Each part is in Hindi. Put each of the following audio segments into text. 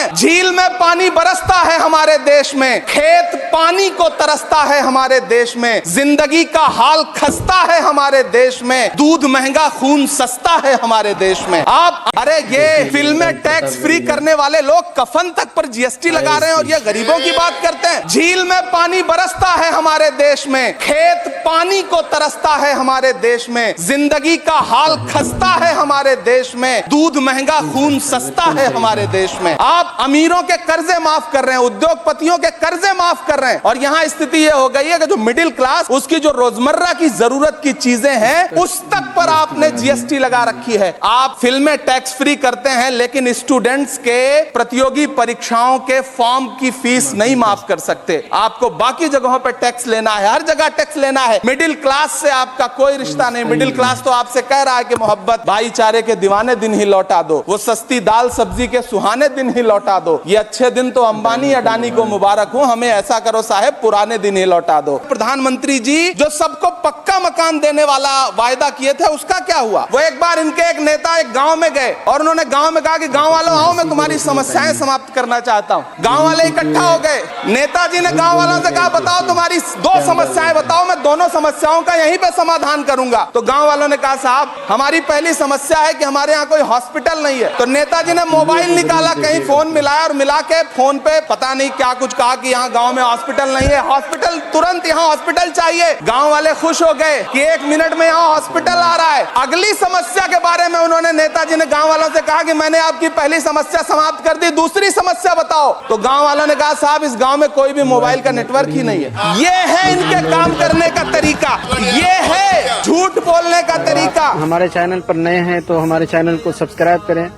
हैं, झील में पानी बरसता है हमारे देश में, खेत पानी को तरसता है हमारे देश में, जिंदगी का हाल खस्ता है हमारे देश में, दूध महंगा खून सस्ता है हमारे देश में। आप अरे ये फिल्में टैक्स फ्री करने वाले लोग कफन तक पर जीएसटी लगा रहे हैं और ये गरीबों की बात करते हैं। झील में पानी बरसता है हमारे देश में, खेत पानी को तरसता है हमारे देश में, जिंदगी का हाल खस्ता है हमारे देश में, दूध महंगा खून सस्ता है हमारे देश में। आप अमीरों के कर्जे माफ कर रहे हैं, उद्योगपतियों के कर्जे माफ कर रहे हैं और यहाँ स्थिति ये हो गई है कि जो मिडिल क्लास, उसकी जो रोजमर्रा की जरूरत की चीजें हैं उस तक पर आपने जीएसटी लगा रखी है। आप फिल्में टैक्स फ्री करते हैं लेकिन स्टूडेंट्स के प्रतियोगी परीक्षाओं के फॉर्म की फीस नहीं माफ कर सकते। आपको बाकी जगहों पर टैक्स लेना है, हर जगह टैक्स लेना है। मिडिल क्लास से आपका कोई रिश्ता नहीं। मिडिल क्लास तो आपसे कह रहा है कि मोहब्बत भाईचारे के दीवाने दिन ही लौटा दो, वो सस्ती दाल सब्जी के सुहाने दिन ही लौटा दो। ये अच्छे दिन तो अंबानी अडानी को मुबारक हो, हमें ऐसा करो साहब पुराने दिन ही लौटा दो। प्रधानमंत्री जी जो सबको पक्का मकान देने वाला वायदा किए थे उसका क्या हुआ? वो एक बार इनके एक नेता एक गांव में गए और उन्होंने गांव में कहा कि गांव वालों आओ, मैं तुम्हारी समस्याएं समाप्त करना चाहता हूं। गांव वाले इकट्ठा हो गए। नेताजी ने गांव वालों से कहा बताओ तुम्हारी दो समस्याएं बताओ, मैं दोनों समस्याओं का यहीं पे समाधान करूंगा। तो गांव वालों ने कहा साहब हमारी पहली समस्या है कि हमारे यहाँ कोई हॉस्पिटल नहीं है। तो नेताजी ने मोबाइल निकाला, कहीं फोन मिलाया और मिला के फोन पे पता नहीं क्या कुछ कहा कि यहाँ गांव में हॉस्पिटल नहीं है, हॉस्पिटल तुरंत यहाँ हॉस्पिटल चाहिए। गांव वाले खुश हो गए कि 1 मिनट में यहाँ हॉस्पिटल आ रहा है। अगली समस्या के बारे में उन्होंने नेताजी ने गांव वालों से कहा कि मैंने आपकी पहली समस्या समाप्त कर दी, दूसरी समस्या बताओ। तो गांव वालों ने कहा साहब इस गांव में कोई भी मोबाइल का नेटवर्क ही नहीं है। ये है इनके काम करने का तरीका, ये है झूठ बोलने का तरीका। हमारे चैनल पर नए हैं तो हमारे चैनल को सब्सक्राइब करें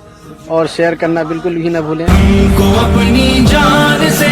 और शेयर करना बिल्कुल भी ना भूलें। अपनी जान से